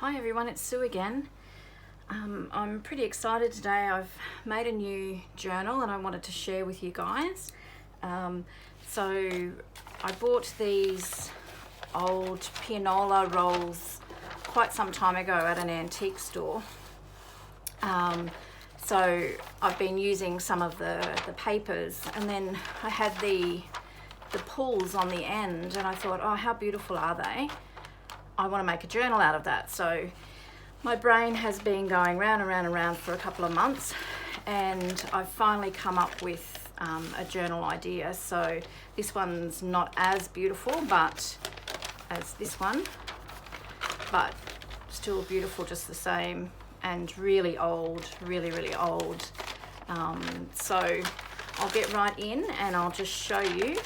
Hi everyone, it's Sue again. I'm pretty excited today. I've made a new journal and I wanted to share with you guys. So I bought these old pianola rolls quite some time ago at an antique store. So I've been using some of the papers, and then I had the pulls on the end, and I thought, oh, how beautiful are they? I want to make a journal out of that. So my brain has been going round and round and round for a couple of months, and I've finally come up with a journal idea. So this one's not as beautiful as this one, but still beautiful just the same, and really old, really old. So I'll get right in and I'll just show you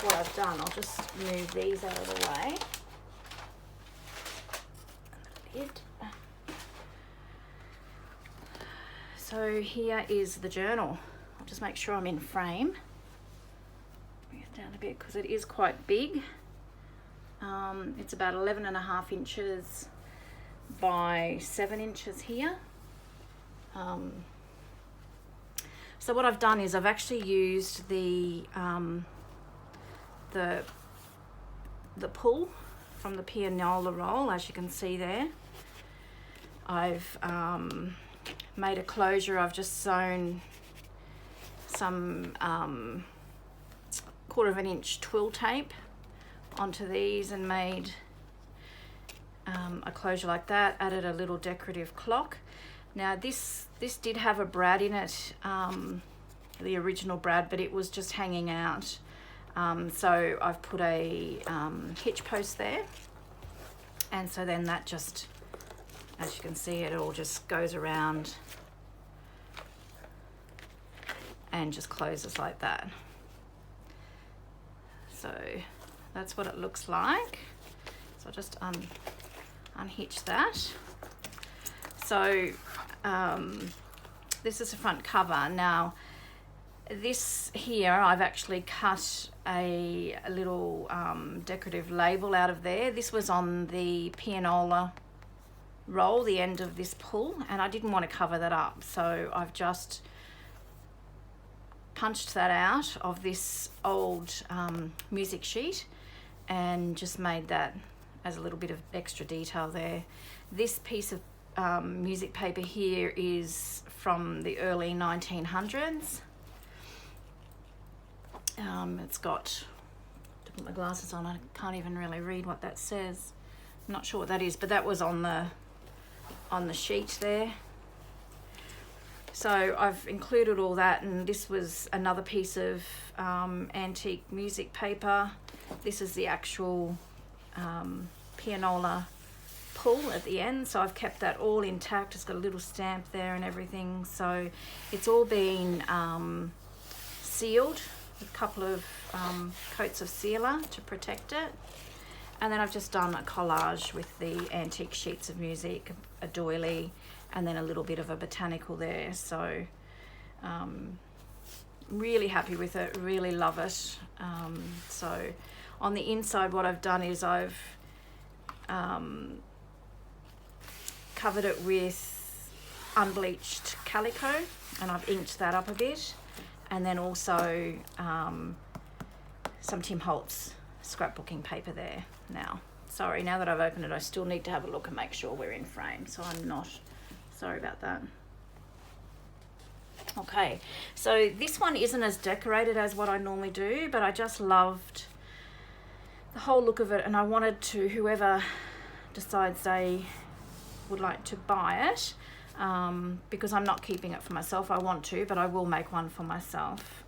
what I've done. I'll just move these out of the way. So here is the journal. I'll just make sure I'm in frame. Bring it down a bit because it is quite big. It's about 11.5 inches by 7 inches here. So what I've done is I've actually used the pull from the pianola roll, as you can see there. I've made a closure. I've just sewn some 1/4 inch twill tape onto these and made a closure like that. Added a little decorative clock. Now this did have a brad in it, the original brad, but it was just hanging out. So I've put a hitch post there, and so then that just, as you can see, it all just goes around and just closes like that. So that's what it looks like. So I'll just unhitch that. So this is the front cover. Now this here, I've actually cut a little decorative label out of there. This was on the pianola roll, the end of this pull, and I didn't want to cover that up, so I've just punched that out of this old music sheet and just made that as a little bit of extra detail there. This piece of music paper here is from the early 1900s. It's got, to put my glasses on, I can't even really read what that says. I'm not sure what that is, but that was on the sheet there. So I've included all that, and this was another piece of antique music paper. This is the actual pianola pull at the end, so I've kept that all intact. It's got a little stamp there and everything, so it's all been sealed with a couple of coats of sealer to protect it. And then I've just done a collage with the antique sheets of music, a doily, and then a little bit of a botanical there. So really happy with it, really love it. So on the inside, what I've done is I've covered it with unbleached calico, and I've inked that up a bit, and then also some Tim Holtz scrapbooking paper there. Now, sorry, now that I've opened it, I still need to have a look and make sure we're in frame, so I'm not, sorry about that. Okay, so this one isn't as decorated as what I normally do, but I just loved the whole look of it, and I wanted to, whoever decides they would like to buy it, because I'm not keeping it for myself, I want to, but I will make one for myself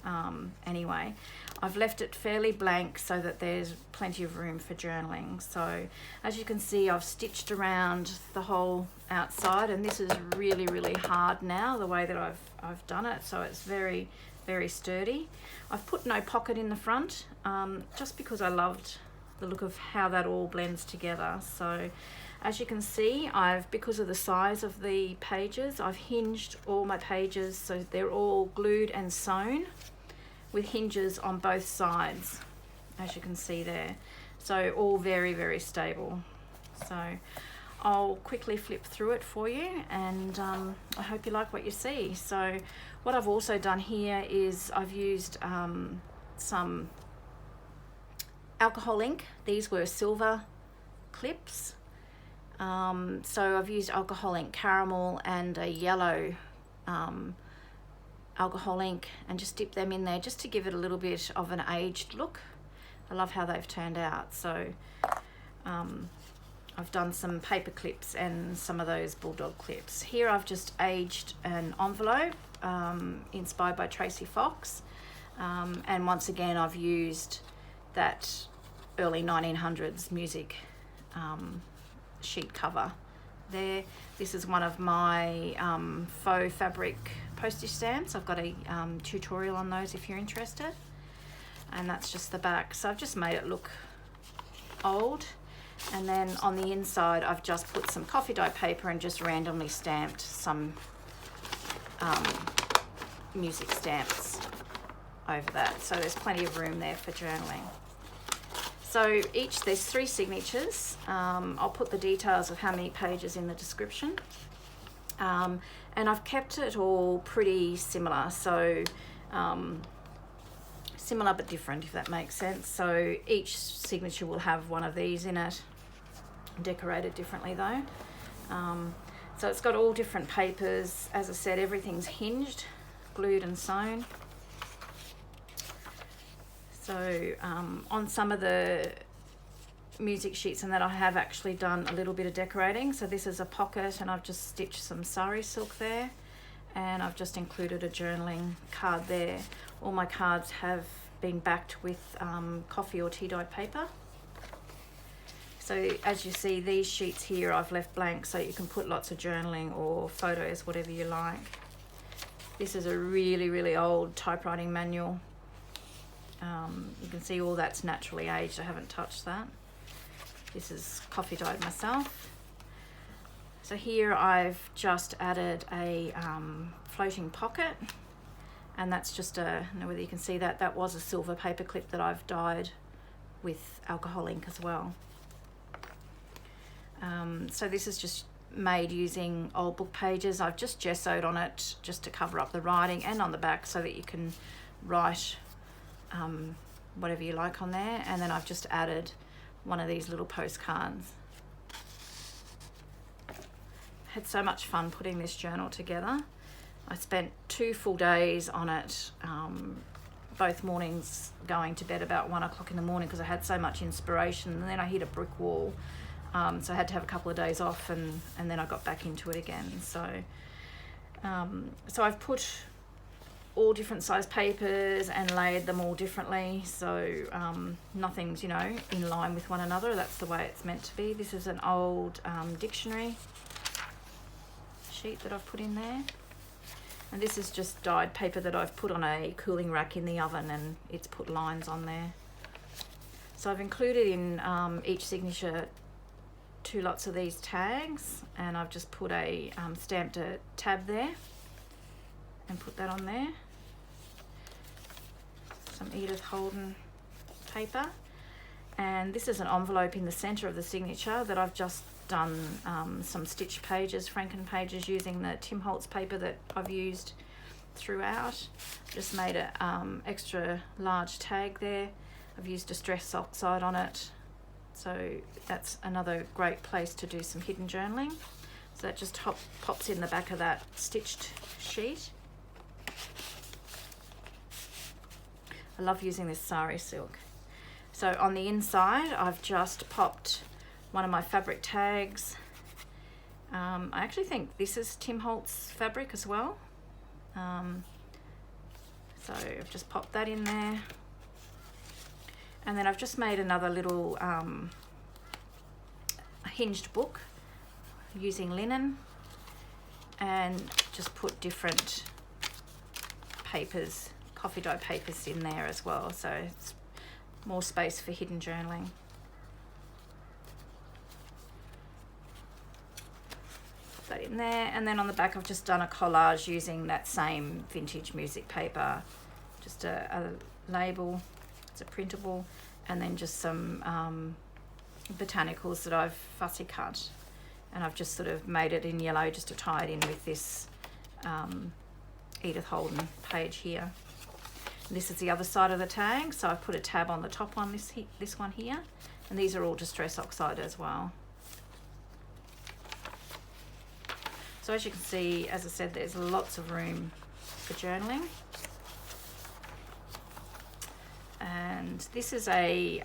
anyway. I've left it fairly blank so that there's plenty of room for journaling. So as you can see, I've stitched around the whole outside, and this is really hard now, the way that I've done it, so it's very sturdy. I've put no pocket in the front, just because I loved the look of how that all blends together. So as you can see, because of the size of the pages, I've hinged all my pages, so they're all glued and sewn with hinges on both sides, as you can see there. So all very stable. So I'll quickly flip through it for you, and I hope you like what you see. So what I've also done here is I've used some alcohol ink. These were silver clips. So I've used alcohol ink caramel and a yellow alcohol ink, and just dip them in there just to give it a little bit of an aged look. I love how they've turned out. So I've done some paper clips and some of those bulldog clips. Here I've just aged an envelope inspired by Tracy Fox, and once again I've used that early 1900s music sheet cover there. This is one of my faux fabric postage stamps. I've got a tutorial on those if you're interested, and that's just the back. So I've just made it look old, and then on the inside I've just put some coffee dye paper and just randomly stamped some music stamps over that, so there's plenty of room there for journaling. So there's 3 signatures. I'll put the details of how many pages in the description, and I've kept it all pretty similar, so similar but different, if that makes sense. So each signature will have one of these in it, decorated differently though. So it's got all different papers. As I said, everything's hinged, glued and sewn. So on some of the music sheets and that, I have actually done a little bit of decorating. So this is a pocket, and I've just stitched some sari silk there, and I've just included a journaling card there. All my cards have been backed with coffee or tea dyed paper. So as you see, these sheets here I've left blank, so you can put lots of journaling or photos, whatever you like. This is a really, really old typewriting manual. You can see all that's naturally aged. I haven't touched that. This is coffee dyed myself. So here I've just added a floating pocket, and that's just I don't know whether you can see that. That was a silver paper clip that I've dyed with alcohol ink as well. So this is just made using old book pages. I've just gessoed on it just to cover up the writing, and on the back so that you can write whatever you like on there. And then I've just added one of these little postcards. Had so much fun putting this journal together. I spent 2 full days on it, both mornings going to bed about 1 o'clock in the morning because I had so much inspiration, and then I hit a brick wall. So I had to have a couple of days off, and then I got back into it again. So I've put all different size papers and layered them all differently, so nothing's, you know, in line with one another. That's the way it's meant to be. This is an old dictionary sheet that I've put in there, and this is just dyed paper that I've put on a cooling rack in the oven, and it's put lines on there. So I've included in each signature 2 lots of these tags, and I've just put stamped a tab there and put that on there. Some Edith Holden paper, and this is an envelope in the center of the signature that I've just done some stitch pages, Franken pages, using the Tim Holtz paper that I've used throughout. Just made an extra large tag there. I've used Distress Oxide on it, so that's another great place to do some hidden journaling. So that just pops in the back of that stitched sheet. I love using this sari silk. So on the inside, I've just popped one of my fabric tags. I actually think this is Tim Holtz fabric as well. So I've just popped that in there. And then I've just made another little hinged book using linen, and just put different papers, coffee dye papers in there as well, so it's more space for hidden journaling. Put that in there, and then on the back I've just done a collage using that same vintage music paper, just a label, it's a printable, and then just some botanicals that I've fussy cut and I've just sort of made it in yellow just to tie it in with this Edith Holden page here. This is the other side of the tag, so I put a tab on the top one, this one here, and these are all Distress Oxide as well. So as you can see, as I said, there's lots of room for journaling. And this is a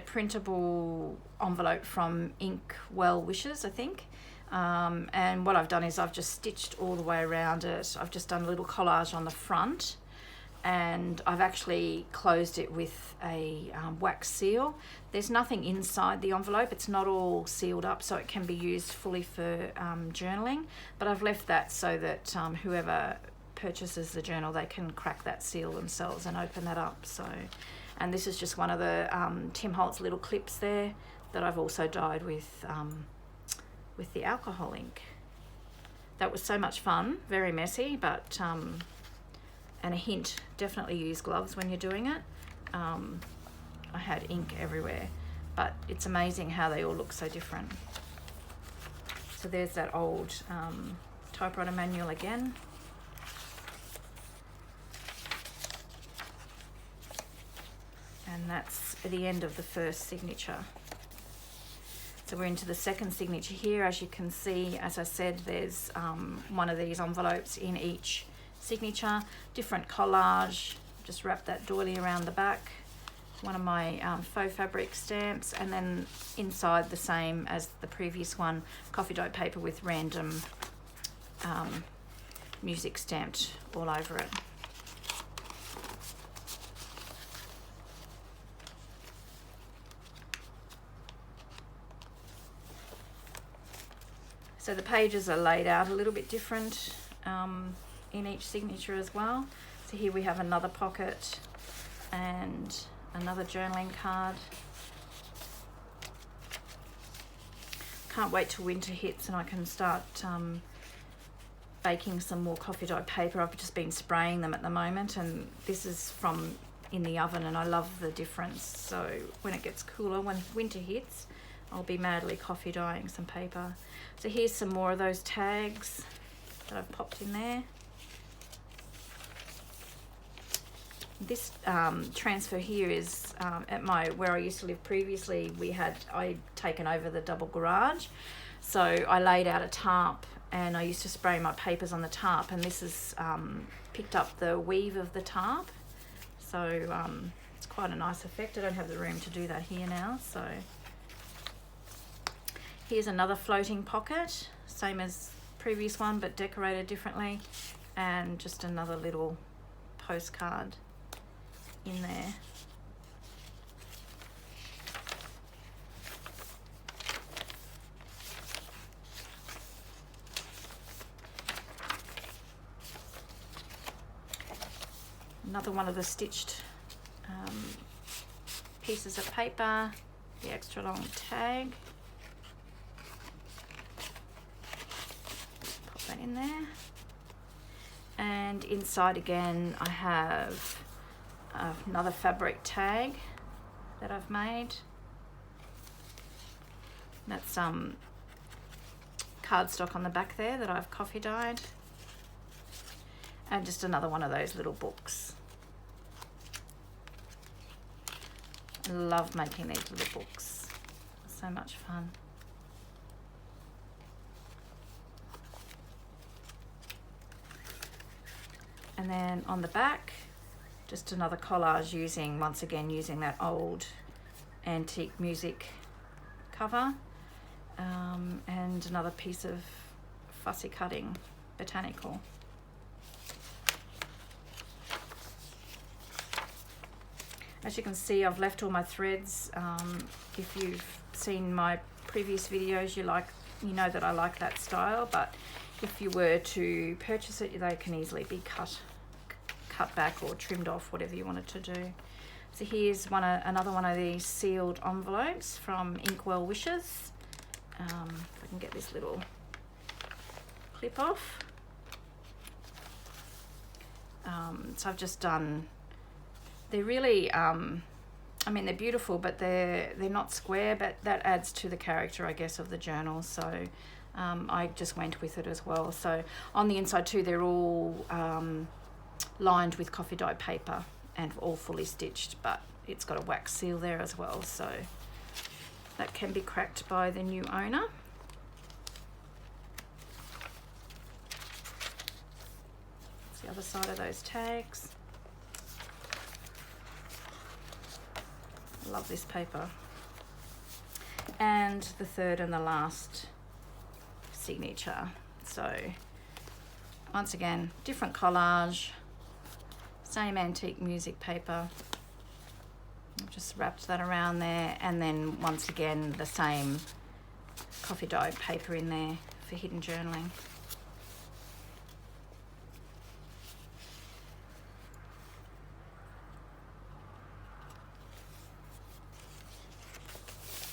printable envelope from Inkwellwishes, I think. And what I've done is I've just stitched all the way around it. I've just done a little collage on the front, and I've actually closed it with a wax seal. There's nothing inside the envelope. It's not all sealed up, so it can be used fully for journaling. But I've left that so that whoever purchases the journal, they can crack that seal themselves and open that up. So, and this is just one of the Tim Holtz little clips there that I've also dyed with the alcohol ink. That was so much fun, very messy, but and a hint, definitely use gloves when you're doing it. I had ink everywhere, but it's amazing how they all look so different. So there's that old typewriter manual again. And that's the end of the first signature. So we're into the second signature here. As you can see, as I said, there's one of these envelopes in each signature, different collage. Just wrap that doily around the back. One of my faux fabric stamps, and then inside the same as the previous one, coffee dye paper with random music stamped all over it. So the pages are laid out a little bit different in each signature as well. So here we have another pocket and another journaling card. Can't wait till winter hits and I can start baking some more coffee dye paper. I've just been spraying them at the moment, and this is from in the oven, and I love the difference. So when it gets cooler, when winter hits, I'll be madly coffee dyeing some paper. So here's some more of those tags that I've popped in there. This transfer here is at where I used to live previously. I'd taken over the double garage, so I laid out a tarp and I used to spray my papers on the tarp, and this has picked up the weave of the tarp, so it's quite a nice effect. I don't have the room to do that here now, so here's another floating pocket, same as previous one but decorated differently, and just another little postcard in there. Another one of the stitched pieces of paper, the extra long tag. Pop that in there. And inside again I have another fabric tag that I've made. That's cardstock on the back there that I've coffee dyed. And just another one of those little books. I love making these little books. So much fun. And then on the back, just another collage once again using that old antique music cover, and another piece of fussy cutting botanical. As you can see, I've left all my threads. If you've seen my previous videos, you know that I like that style, but if you were to purchase it, they can easily be cut back or trimmed off, whatever you wanted to do. So here's another one of these sealed envelopes from Inkwellwishes. If I can get this little clip off. So I've just done, they're really I mean, they're beautiful, but they're not square, but that adds to the character, I guess, of the journal. So I just went with it as well. So on the inside too, they're all lined with coffee dye paper and all fully stitched, but it's got a wax seal there as well. So that can be cracked by the new owner. That's the other side of those tags. Love this paper. And the third and the last signature. So once again, different collage, same antique music paper. I've just wrapped that around there, and then once again the same coffee dye paper in there for hidden journaling.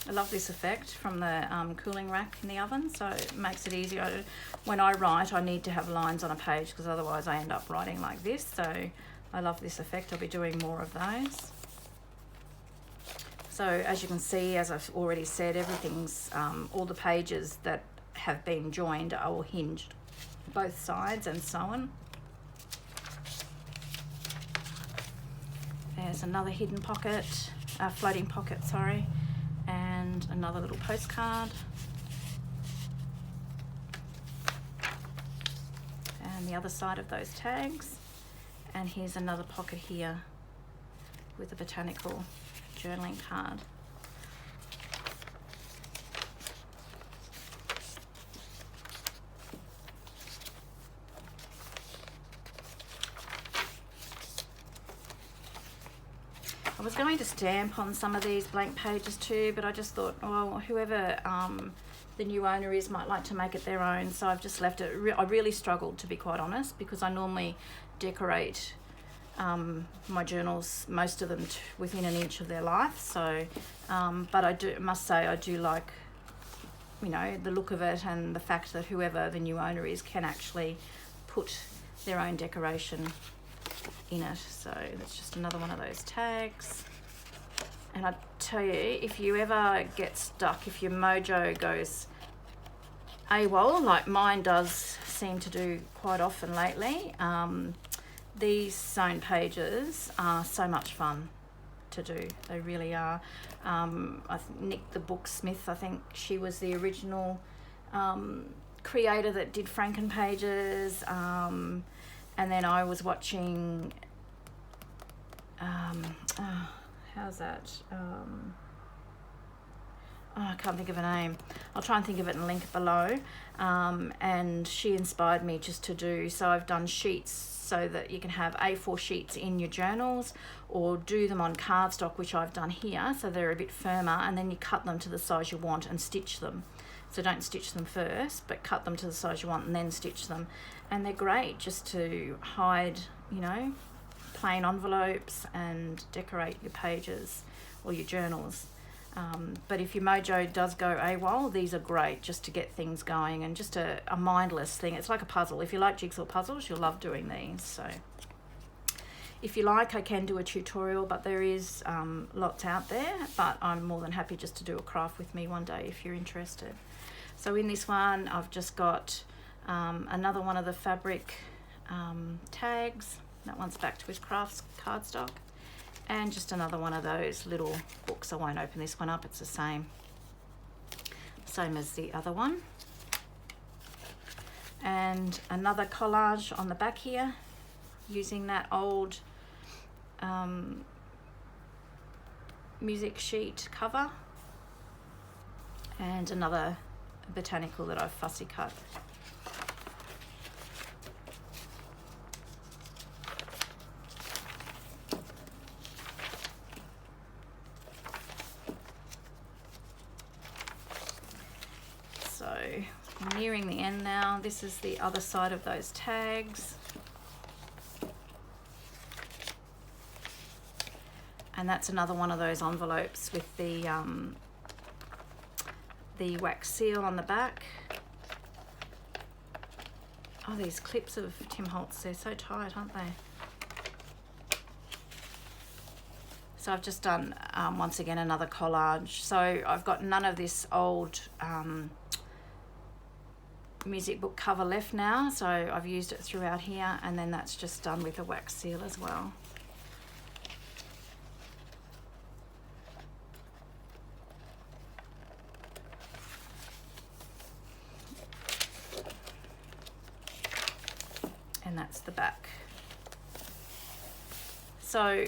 I love this effect from the cooling rack in the oven, so it makes it easier. When I write, I need to have lines on a page because otherwise I end up writing like this. So I love this effect. I'll be doing more of those. So as you can see, as I've already said, everything's, all the pages that have been joined are all hinged, both sides and so on. There's another hidden pocket, floating pocket, sorry. And another little postcard, and the other side of those tags, and here's another pocket here with a botanical journaling card. I was going to stamp on some of these blank pages too, but I just thought, well, whoever the new owner is might like to make it their own, so I've just left it. I really struggled, to be quite honest, because I normally decorate my journals, most of them within an inch of their life. So, but I must say I do like, you know, the look of it and the fact that whoever the new owner is can actually put their own decoration in it. So that's just another one of those tags. And I tell you, if you ever get stuck, if your mojo goes AWOL, like mine does seem to do quite often lately, these sewn pages are so much fun to do. They really are. Nik the Booksmith, I think she was the original creator that did Franken pages. And then I was watching, how's that? I can't think of a name. I'll try and think of it and link it below. And she inspired me just to do, so I've done sheets so that you can have A4 sheets in your journals, or do them on cardstock, which I've done here, so they're a bit firmer, and then you cut them to the size you want and stitch them. So don't stitch them first, but cut them to the size you want and then stitch them. And they're great just to hide, you know, plain envelopes and decorate your pages or your journals. But if your mojo does go AWOL, these are great just to get things going, and just a mindless thing. It's like a puzzle. If you like jigsaw puzzles, you'll love doing these. So if you like, I can do a tutorial, but there is lots out there, but I'm more than happy just to do a craft with me one day if you're interested. So in this one, I've just got another one of the fabric tags. That one's backed with crafts cardstock. And just another one of those little books. I won't open this one up, it's the same as the other one. And another collage on the back here, using that old music sheet cover. And another botanical that I've fussy cut. So I'm nearing the end now. This is the other side of those tags. And that's another one of those envelopes with the wax seal on the back. Oh, these clips of Tim Holtz, they're so tight, aren't they? So I've just done, once again, another collage. So I've got none of this old music book cover left now, so I've used it throughout here, and then that's just done with a wax seal as well. And that's the back. So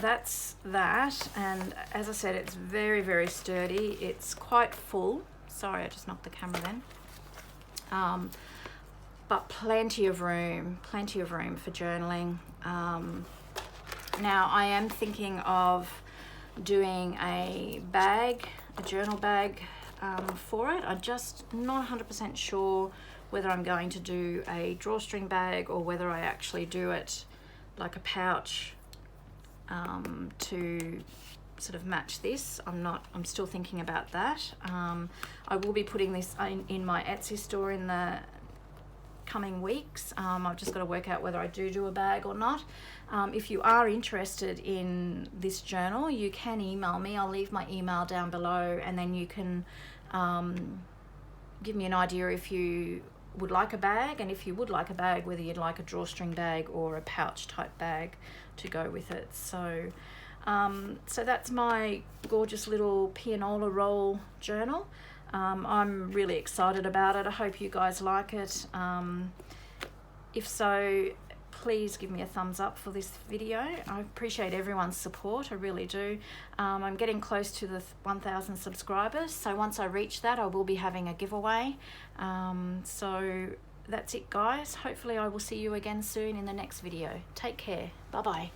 that's that, and as I said, it's very, very sturdy. It's quite full. Sorry, I just knocked the camera then. But plenty of room for journaling. Now I am thinking of doing a bag, a journal bag for it. I'm just not 100% sure whether I'm going to do a drawstring bag or whether I actually do it like a pouch to sort of match this. I'm still thinking about that. I will be putting this in my Etsy store in the coming weeks. I've just got to work out whether I do a bag or not. If you are interested in this journal, you can email me. I'll leave my email down below, and then you can give me an idea if you would like a bag, and if you would like a bag, whether you'd like a drawstring bag or a pouch type bag to go with it. So so that's my gorgeous little pianola roll journal. I'm really excited about it. I hope you guys like it. If so, please give me a thumbs up for this video. I appreciate everyone's support, I really do. I'm getting close to the 1,000 subscribers, so once I reach that, I will be having a giveaway. So that's it, guys. Hopefully I will see you again soon in the next video. Take care. Bye bye.